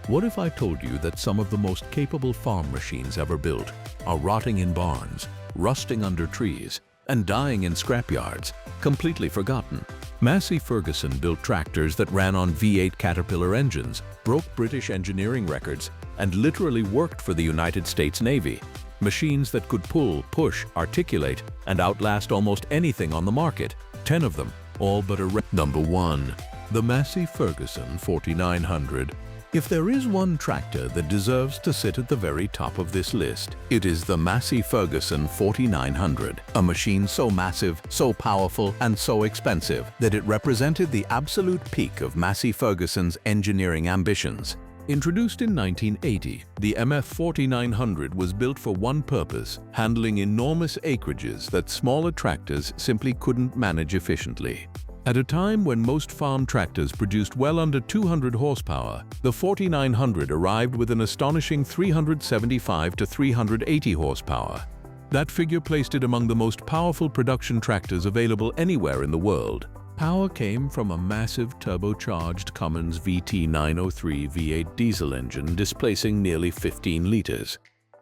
What if I told you that some of the most capable farm machines ever built are rotting in barns, rusting under trees, and dying in scrapyards, completely forgotten? Massey Ferguson built tractors that ran on V8 Caterpillar engines, broke British engineering records, and literally worked for the United States Navy. Machines that could pull, push, articulate, and outlast almost anything on the market. 10 of them, all but a Number 1. The Massey Ferguson 4900. If there is one tractor that deserves to sit at the very top of this list, it is the Massey Ferguson 4900, a machine so massive, so powerful, and so expensive that it represented the absolute peak of Massey Ferguson's engineering ambitions. Introduced in 1980, the MF 4900 was built for one purpose: handling enormous acreages that smaller tractors simply couldn't manage efficiently. At a time when most farm tractors produced well under 200 horsepower, the 4900 arrived with an astonishing 375 to 380 horsepower. That figure placed it among the most powerful production tractors available anywhere in the world. Power came from a massive turbocharged Cummins VT903 V8 diesel engine displacing nearly 15 liters.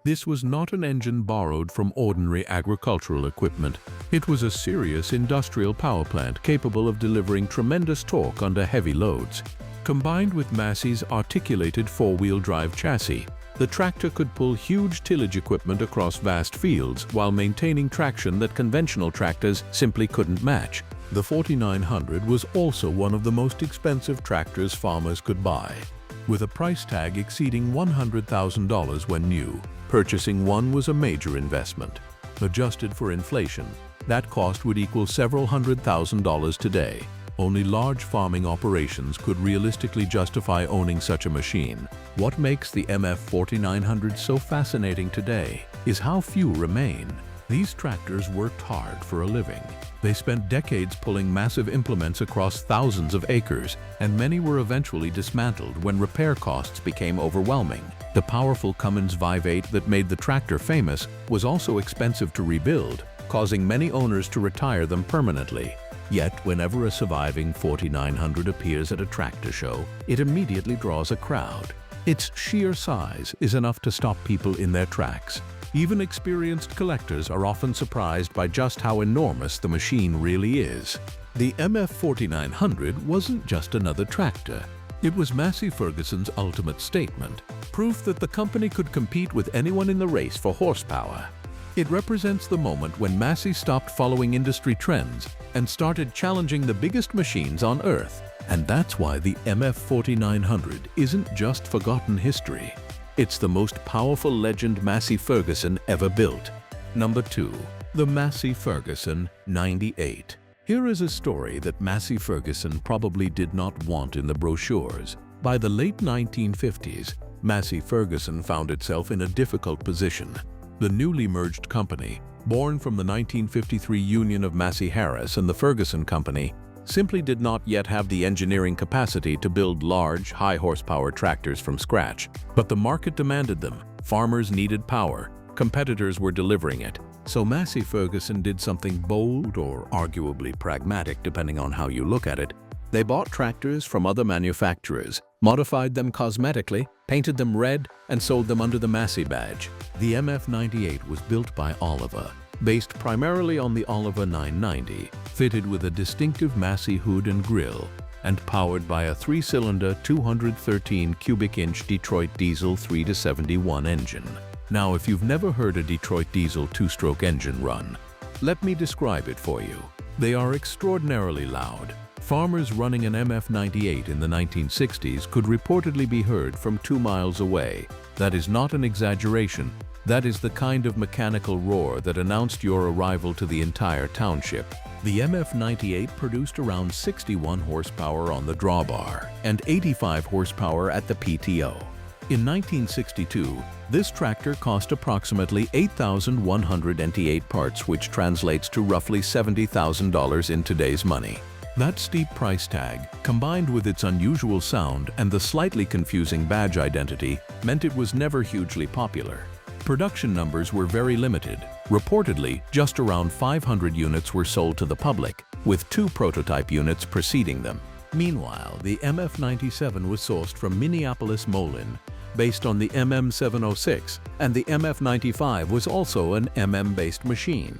This was not an engine borrowed from ordinary agricultural equipment. It was a serious industrial power plant capable of delivering tremendous torque under heavy loads. Combined with Massey's articulated four-wheel drive chassis, the tractor could pull huge tillage equipment across vast fields while maintaining traction that conventional tractors simply couldn't match. The 4900 was also one of the most expensive tractors farmers could buy, with a price tag exceeding $100,000 when new. Purchasing one was a major investment. Adjusted for inflation, that cost would equal several $100,000 today. Only large farming operations could realistically justify owning such a machine. What makes the MF 4900 so fascinating today is how few remain. These tractors worked hard for a living. They spent decades pulling massive implements across thousands of acres, and many were eventually dismantled when repair costs became overwhelming. The powerful Cummins V8 that made the tractor famous was also expensive to rebuild, causing many owners to retire them permanently. Yet, whenever a surviving 4900 appears at a tractor show, it immediately draws a crowd. Its sheer size is enough to stop people in their tracks. Even experienced collectors are often surprised by just how enormous the machine really is. The MF 4900 wasn't just another tractor. It was Massey Ferguson's ultimate statement, proof that the company could compete with anyone in the race for horsepower. It represents the moment when Massey stopped following industry trends and started challenging the biggest machines on Earth. And that's why the MF 4900 isn't just forgotten history. It's the most powerful legend Massey Ferguson ever built. Number 2. The Massey Ferguson 98. Here is a story that Massey Ferguson probably did not want in the brochures. By the late 1950s, Massey Ferguson found itself in a difficult position. The newly merged company, born from the 1953 union of Massey-Harris and the Ferguson Company, simply did not yet have the engineering capacity to build large, high-horsepower tractors from scratch. But the market demanded them. Farmers needed power. Competitors were delivering it. So Massey Ferguson did something bold or arguably pragmatic, depending on how you look at it. They bought tractors from other manufacturers, modified them cosmetically, painted them red, and sold them under the Massey badge. The MF98 was built by Oliver, based primarily on the Oliver 990, fitted with a distinctive Massey hood and grille, and powered by a 3-cylinder 213 cubic inch Detroit diesel 3-71 engine. Now, if you've never heard a Detroit diesel two-stroke engine run, let me describe it for you. They are extraordinarily loud. Farmers running an MF98 in the 1960s could reportedly be heard from 2 miles away. That is not an exaggeration. That is the kind of mechanical roar that announced your arrival to the entire township. The MF98 produced around 61 horsepower on the drawbar and 85 horsepower at the PTO. In 1962, this tractor cost approximately 8,188 parts, which translates to roughly $70,000 in today's money. That steep price tag, combined with its unusual sound and the slightly confusing badge identity, meant it was never hugely popular. Production numbers were very limited. Reportedly, just around 500 units were sold to the public, with 2 prototype units preceding them. Meanwhile, the MF97 was sourced from Minneapolis-Moline, based on the MM706, and the MF95 was also an MM-based machine.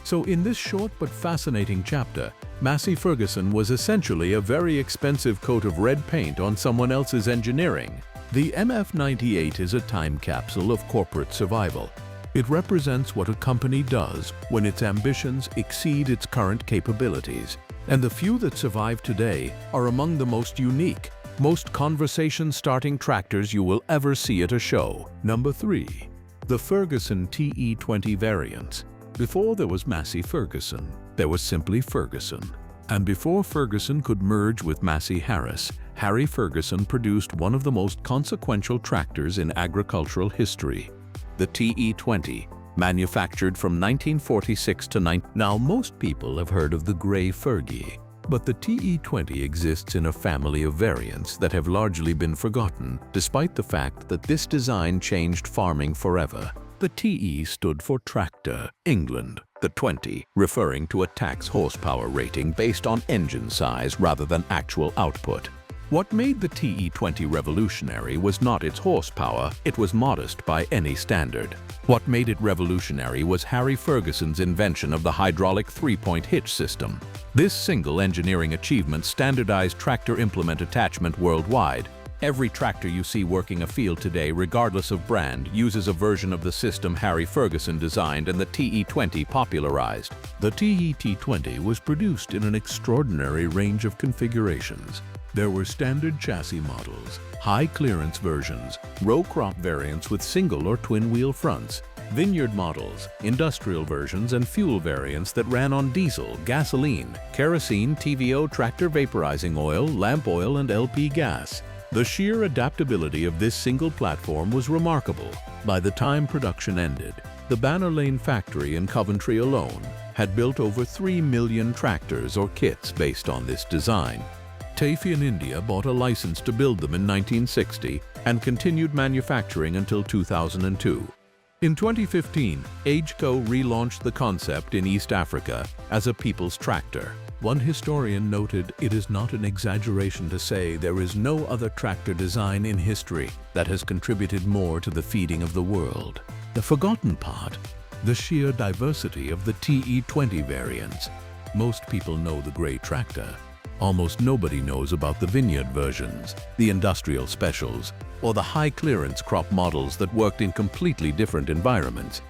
So in this short but fascinating chapter, Massey Ferguson was essentially a very expensive coat of red paint on someone else's engineering. The MF98 is a time capsule of corporate survival. It represents what a company does when its ambitions exceed its current capabilities. And the few that survive today are among the most unique, most conversation-starting tractors you will ever see at a show. Number 3. The Ferguson TE20 variants. Before there was Massey Ferguson, there was simply Ferguson. And before Ferguson could merge with Massey-Harris, Harry Ferguson produced one of the most consequential tractors in agricultural history, the TE20, manufactured from 1946 to 19... Now, most people have heard of the Grey Fergie, but the TE20 exists in a family of variants that have largely been forgotten, despite the fact that this design changed farming forever. The TE stood for Tractor, England, the 20, referring to a tax horsepower rating based on engine size rather than actual output. What made the TE20 revolutionary was not its horsepower, it was modest by any standard. What made it revolutionary was Harry Ferguson's invention of the hydraulic three-point hitch system. This single engineering achievement standardized tractor implement attachment worldwide. Every tractor you see working a field today, regardless of brand, uses a version of the system Harry Ferguson designed and the TE20 popularized. The TE20 was produced in an extraordinary range of configurations. There were standard chassis models, high-clearance versions, row crop variants with single or twin-wheel fronts, vineyard models, industrial versions, and fuel variants that ran on diesel, gasoline, kerosene, TVO, tractor vaporizing oil, lamp oil, and LP gas. The sheer adaptability of this single platform was remarkable. By the time production ended, the Banner Lane factory in Coventry alone had built over 3 million tractors or kits based on this design. Taffe in India bought a license to build them in 1960 and continued manufacturing until 2002. In 2015, AgeCo relaunched the concept in East Africa as a people's tractor. One historian noted, "It is not an exaggeration to say there is no other tractor design in history that has contributed more to the feeding of the world." The forgotten part, the sheer diversity of the TE20 variants. Most people know the Grey tractor. Almost nobody knows about the vineyard versions, the industrial specials, or the high-clearance crop models that worked in completely different environments.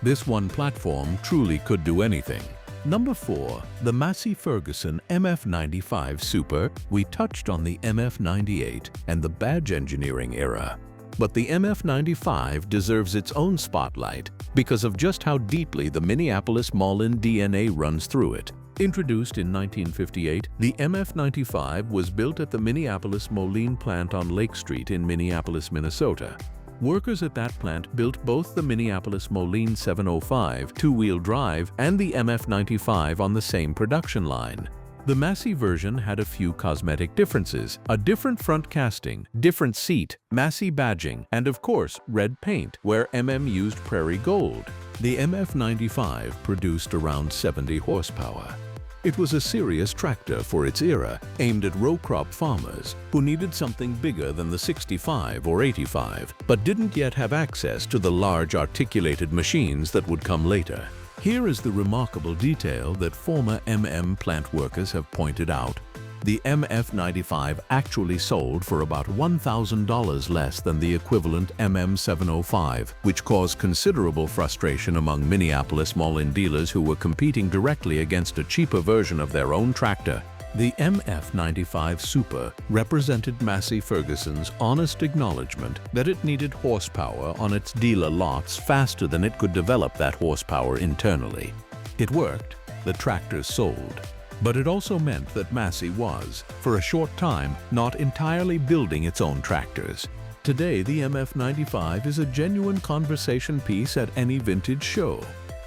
This one platform truly could do anything. Number 4. The Massey Ferguson MF95 Super. We touched on the MF98 and the badge engineering era. But the MF95 deserves its own spotlight because of just how deeply the Minneapolis-Moline DNA runs through it. Introduced in 1958, the MF95 was built at the Minneapolis-Moline plant on Lake Street in Minneapolis, Minnesota. Workers at that plant built both the Minneapolis-Moline 705 two-wheel drive and the MF95 on the same production line. The Massey version had a few cosmetic differences: a different front casting, different seat, Massey badging, and of course, red paint, where MM used Prairie Gold. The MF95 produced around 70 horsepower. It was a serious tractor for its era, aimed at row crop farmers who needed something bigger than the 65 or 85, but didn't yet have access to the large articulated machines that would come later. Here is the remarkable detail that former MM plant workers have pointed out. The MF95 actually sold for about $1,000 less than the equivalent MM705, which caused considerable frustration among Minneapolis-Moline dealers who were competing directly against a cheaper version of their own tractor. The MF95 Super represented Massey Ferguson's honest acknowledgement that it needed horsepower on its dealer lots faster than it could develop that horsepower internally. It worked. The tractor sold. But it also meant that Massey was, for a short time, not entirely building its own tractors. Today, the MF95 is a genuine conversation piece at any vintage show.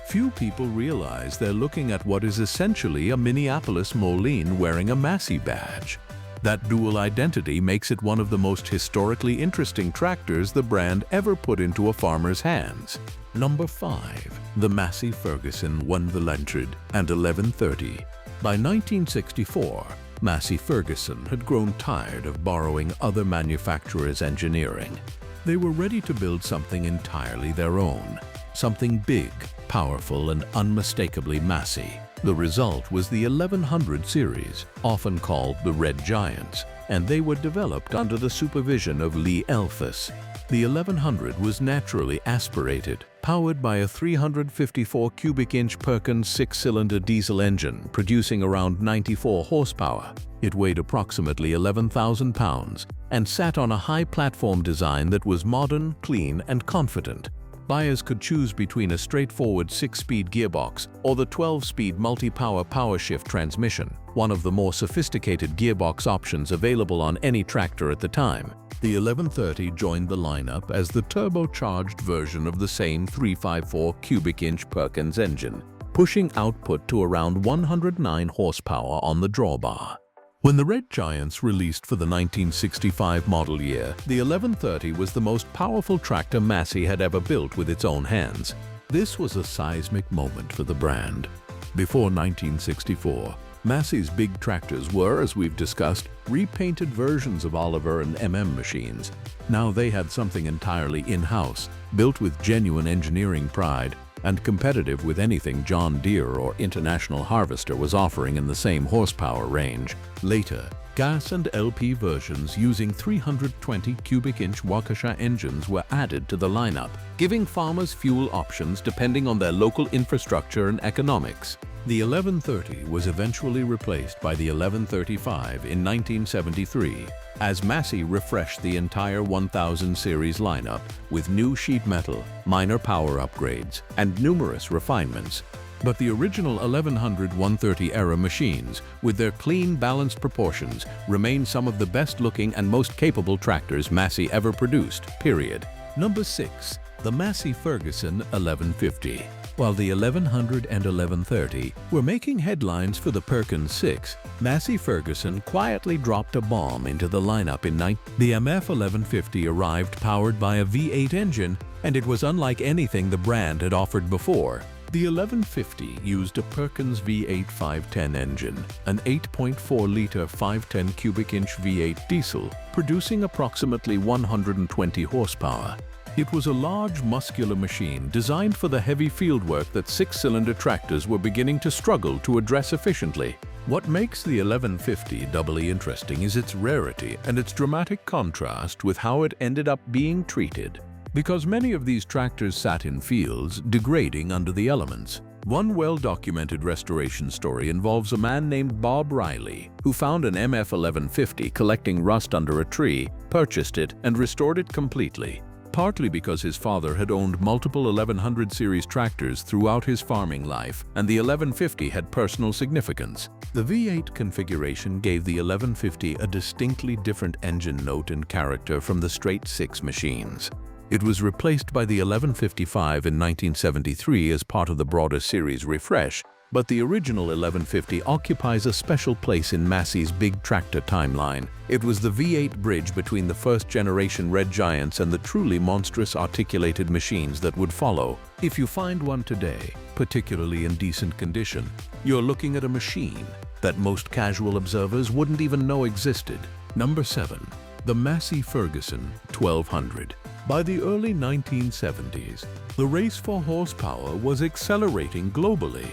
Few people realize they're looking at what is essentially a Minneapolis-Moline wearing a Massey badge. That dual identity makes it one of the most historically interesting tractors the brand ever put into a farmer's hands. Number 5. The Massey Ferguson 1 the Lynchard and 1130. By 1964, Massey Ferguson had grown tired of borrowing other manufacturers' engineering. They were ready to build something entirely their own, something big, powerful, and unmistakably Massey. The result was the 1100 series, often called the Red Giants, and they were developed under the supervision of Lee Elphus. The 1100 was naturally aspirated, powered by a 354 cubic inch Perkins 6-cylinder diesel engine producing around 94 horsepower. It weighed approximately 11,000 pounds and sat on a high platform design that was modern, clean, and confident. Buyers could choose between a straightforward 6-speed gearbox or the 12-speed multi-power powershift transmission, one of the more sophisticated gearbox options available on any tractor at the time. The 1130 joined the lineup as the turbocharged version of the same 354 cubic inch Perkins engine, pushing output to around 109 horsepower on the drawbar. When the Red Giants released for the 1965 model year, the 1130 was the most powerful tractor Massey had ever built with its own hands. This was a seismic moment for the brand. Before 1964, Massey's big tractors were, as we've discussed, repainted versions of Oliver and machines. Now they had something entirely in-house, built with genuine engineering pride, and competitive with anything John Deere or International Harvester was offering in the same horsepower range. Later, gas and LP versions using 320 cubic inch Waukesha engines were added to the lineup, giving farmers fuel options depending on their local infrastructure and economics. The 1130 was eventually replaced by the 1135 in 1973, as Massey refreshed the entire 1000 series lineup with new sheet metal, minor power upgrades, and numerous refinements. But the original 1100-130 era machines, with their clean, balanced proportions, remain some of the best-looking and most capable tractors Massey ever produced, period. Number 6. The Massey Ferguson 1150. While the 1100 and 1130 were making headlines for the Perkins 6, Massey Ferguson quietly dropped a bomb into the lineup in The MF 1150 arrived powered by a V8 engine, and it was unlike anything the brand had offered before. The 1150 used a Perkins V8 510 engine, an 8.4-liter 510 cubic inch V8 diesel, producing approximately 120 horsepower. It was a large, muscular machine designed for the heavy fieldwork that 6-cylinder tractors were beginning to struggle to address efficiently. What makes the 1150 doubly interesting is its rarity and its dramatic contrast with how it ended up being treated. Because many of these tractors sat in fields, degrading under the elements. One well-documented restoration story involves a man named Bob Riley, who found an MF 1150 collecting rust under a tree, purchased it, and restored it completely. Partly because his father had owned multiple 1100 series tractors throughout his farming life, and the 1150 had personal significance. The V8 configuration gave the 1150 a distinctly different engine note and character from the straight 6 machines. It was replaced by the 1155 in 1973 as part of the broader series refresh, but the original 1150 occupies a special place in Massey's big tractor timeline. It was the V8 bridge between the first-generation Red Giants and the truly monstrous articulated machines that would follow. If you find one today, particularly in decent condition, you're looking at a machine that most casual observers wouldn't even know existed. Number 7. The Massey Ferguson 1200. By the early 1970s, the race for horsepower was accelerating globally.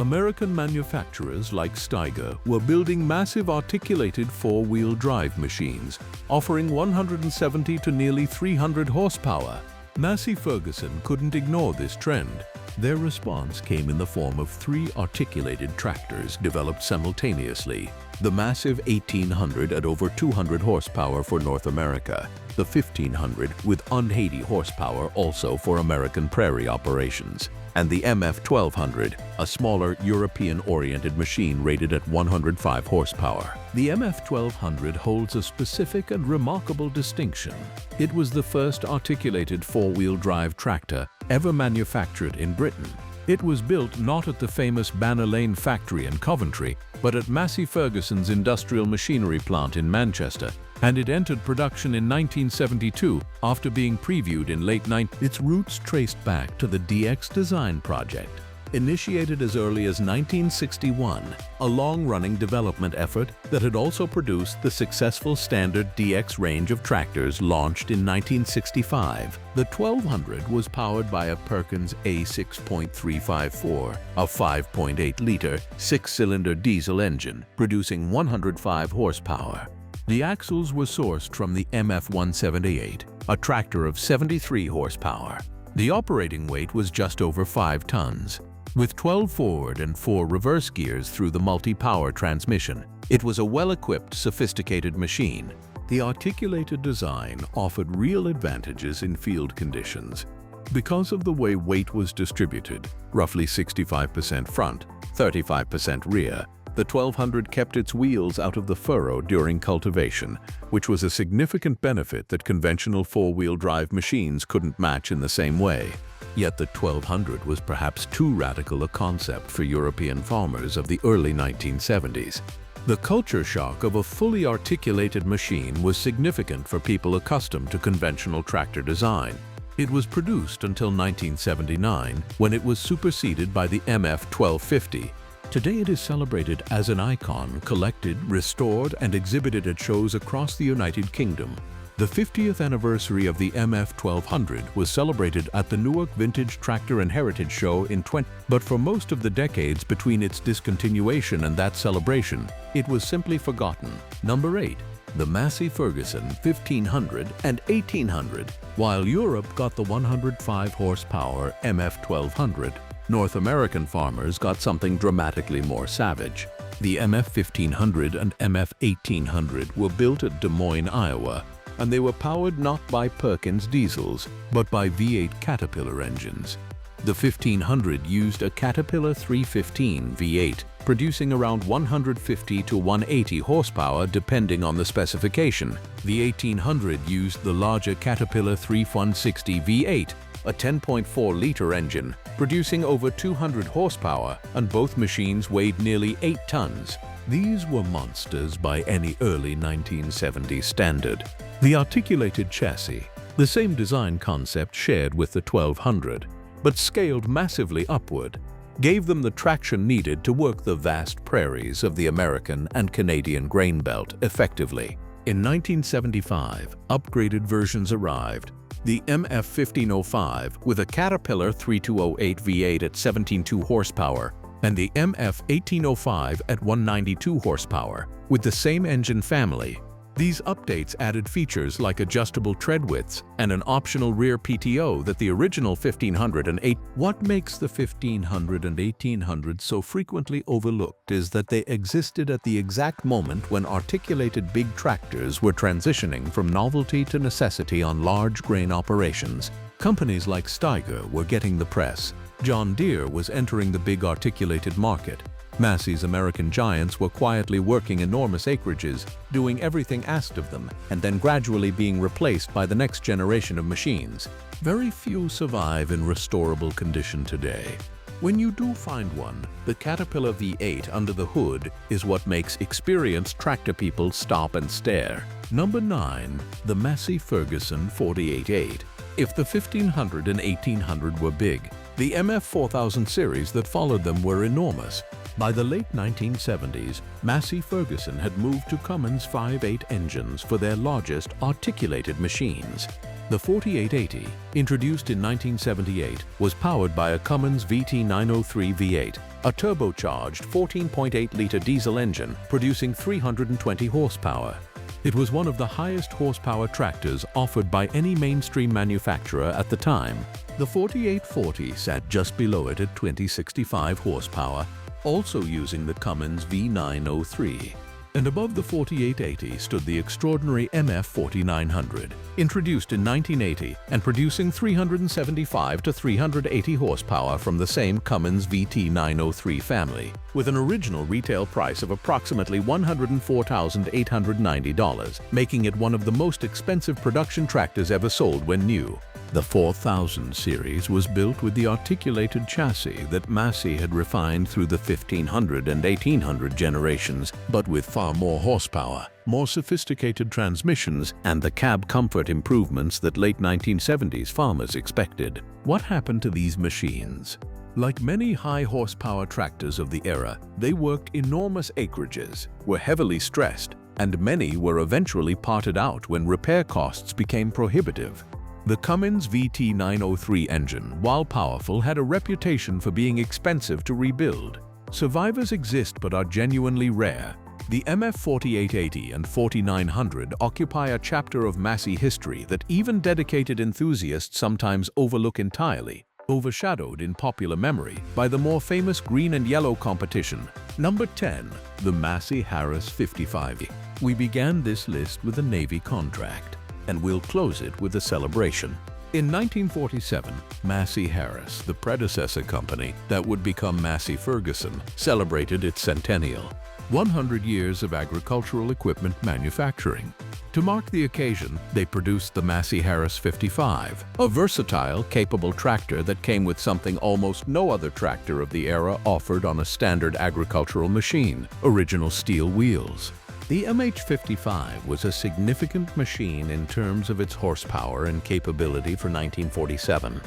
American manufacturers like Steiger were building massive articulated four-wheel drive machines, offering 170 to nearly 300 horsepower. Massey Ferguson couldn't ignore this trend. Their response came in the form of 3 articulated tractors developed simultaneously: the massive 1800 at over 200 horsepower for North America, the 1500 with unheady horsepower also for American prairie operations, and the MF 1200, a smaller European-oriented machine rated at 105 horsepower. The MF 1200 holds a specific and remarkable distinction. It was the first articulated four-wheel drive tractor ever manufactured in Britain. It was built not at the famous Banner Lane factory in Coventry, but at Massey Ferguson's industrial machinery plant in Manchester, and it entered production in 1972 after being previewed in late 90s. Its roots traced back to the DX design project. initiated as early as 1961, a long-running development effort that had also produced the successful standard DX range of tractors launched in 1965. The 1200 was powered by a Perkins A6.354, a 5.8-liter, six-cylinder diesel engine, producing 105 horsepower. The axles were sourced from the MF-178, a tractor of 73 horsepower. The operating weight was just over 5 tons. With 12 forward and 4 reverse gears through the multi-power transmission, it was a well-equipped, sophisticated machine. The articulated design offered real advantages in field conditions. Because of the way weight was distributed, roughly 65% front, 35% rear, the 1200 kept its wheels out of the furrow during cultivation, which was a significant benefit that conventional four-wheel drive machines couldn't match in the same way. Yet the 1200 was perhaps too radical a concept for European farmers of the early 1970s. The culture shock of a fully articulated machine was significant for people accustomed to conventional tractor design. It was produced until 1979, when it was superseded by the MF-1250. Today it is celebrated as an icon, collected, restored, and exhibited at shows across the United Kingdom. The 50th anniversary of the MF-1200 was celebrated at the Newark Vintage Tractor and Heritage Show in 20, but for most of the decades between its discontinuation and that celebration, it was simply forgotten. Number 8. The Massey Ferguson 1500 and 1800. While Europe got the 105 horsepower MF-1200, North American farmers got something dramatically more savage. The MF-1500 and MF-1800 were built at Des Moines, Iowa, and they were powered not by Perkins diesels, but by V8 Caterpillar engines. The 1500 used a Caterpillar 315 V8, producing around 150 to 180 horsepower depending on the specification. The 1800 used the larger Caterpillar 3160 V8, a 10.4-liter engine, producing over 200 horsepower, and both machines weighed nearly 8 tons. These were monsters by any early 1970s standard. The articulated chassis, the same design concept shared with the 1200, but scaled massively upward, gave them the traction needed to work the vast prairies of the American and Canadian grain belt effectively. In 1975, upgraded versions arrived. The MF-1505 with a Caterpillar 3208 V8 at 17.2 horsepower and the MF-1805 at 192 horsepower with the same engine family. These updates added features like adjustable tread widths and an optional rear PTO that the original 1500 and 8. What makes the 1500 and 1800 so frequently overlooked is that they existed at the exact moment when articulated big tractors were transitioning from novelty to necessity on large grain operations. Companies like Steiger were getting the press. John Deere was entering the big articulated market. Massey's American giants were quietly working enormous acreages, doing everything asked of them, and then gradually being replaced by the next generation of machines. Very few survive in restorable condition today. When you do find one, the Caterpillar V8 under the hood is what makes experienced tractor people stop and stare. Number 9. The Massey Ferguson 488. If the 1500 and 1800 were big, the MF-4000 series that followed them were enormous. By the late 1970s, Massey Ferguson had moved to Cummins V8 engines for their largest articulated machines. The 4880, introduced in 1978, was powered by a Cummins VT903 V8, a turbocharged 14.8-liter diesel engine producing 320 horsepower. It was one of the highest horsepower tractors offered by any mainstream manufacturer at the time. The 4840 sat just below it at 2065 horsepower, also using the Cummins V903. And above the 4880 stood the extraordinary MF-4900, introduced in 1980 and producing 375 to 380 horsepower from the same Cummins VT903 family, with an original retail price of approximately $104,890, making it one of the most expensive production tractors ever sold when new. The 4000 series was built with the articulated chassis that Massey had refined through the 1500 and 1800 generations, but with far more horsepower, more sophisticated transmissions, and the cab comfort improvements that late 1970s farmers expected. What happened to these machines? Like many high-horsepower tractors of the era, they worked enormous acreages, were heavily stressed, and many were eventually parted out when repair costs became prohibitive. The Cummins VT903 engine, while powerful, had a reputation for being expensive to rebuild. Survivors exist but are genuinely rare. The MF 4880 and 4900 occupy a chapter of Massey history that even dedicated enthusiasts sometimes overlook entirely, overshadowed in popular memory by the more famous green and yellow competition. Number 10. The Massey-Harris I-330. We began this list with a Navy contract, and we'll close it with a celebration. In 1947, Massey-Harris, the predecessor company that would become Massey Ferguson, celebrated its centennial. 100 years of agricultural equipment manufacturing. To mark the occasion, they produced the Massey-Harris I-330, a versatile, capable tractor that came with something almost no other tractor of the era offered on a standard agricultural machine: original steel wheels. The MH-55 was a significant machine in terms of its horsepower and capability for 1947.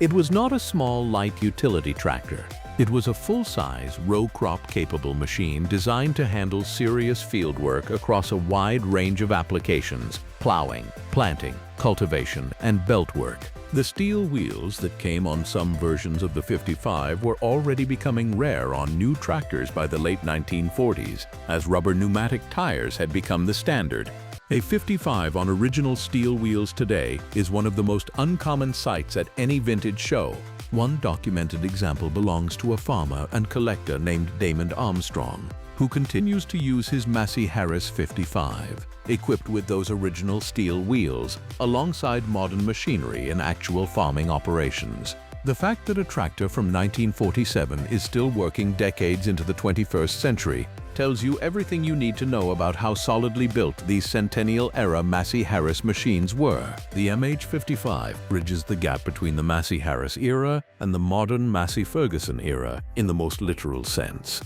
It was not a small, light utility tractor. It was a full-size, row-crop-capable machine designed to handle serious field work across a wide range of applications: plowing, planting, cultivation, and belt work. The steel wheels that came on some versions of the 55 were already becoming rare on new tractors by the late 1940s, as rubber pneumatic tires had become the standard. A 55 on original steel wheels today is one of the most uncommon sights at any vintage show. One documented example belongs to a farmer and collector named Damon Armstrong, who continues to use his Massey-Harris I-330, equipped with those original steel wheels, alongside modern machinery in actual farming operations. The fact that a tractor from 1947 is still working decades into the 21st century tells you everything you need to know about how solidly built these centennial-era Massey-Harris machines were. The MH-55 bridges the gap between the Massey-Harris era and the modern Massey-Ferguson era in the most literal sense.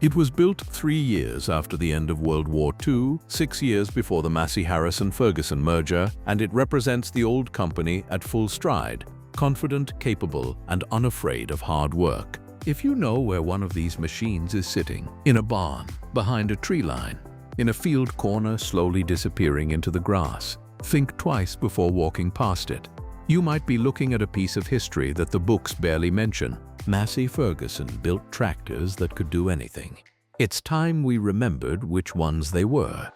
It was built 3 years after the end of World War II, 6 years before the Massey-Harris and Ferguson merger, and it represents the old company at full stride, confident, capable, and unafraid of hard work. If you know where one of these machines is sitting, in a barn, behind a tree line, in a field corner slowly disappearing into the grass, think twice before walking past it. You might be looking at a piece of history that the books barely mention. Massey Ferguson built tractors that could do anything. It's time we remembered which ones they were.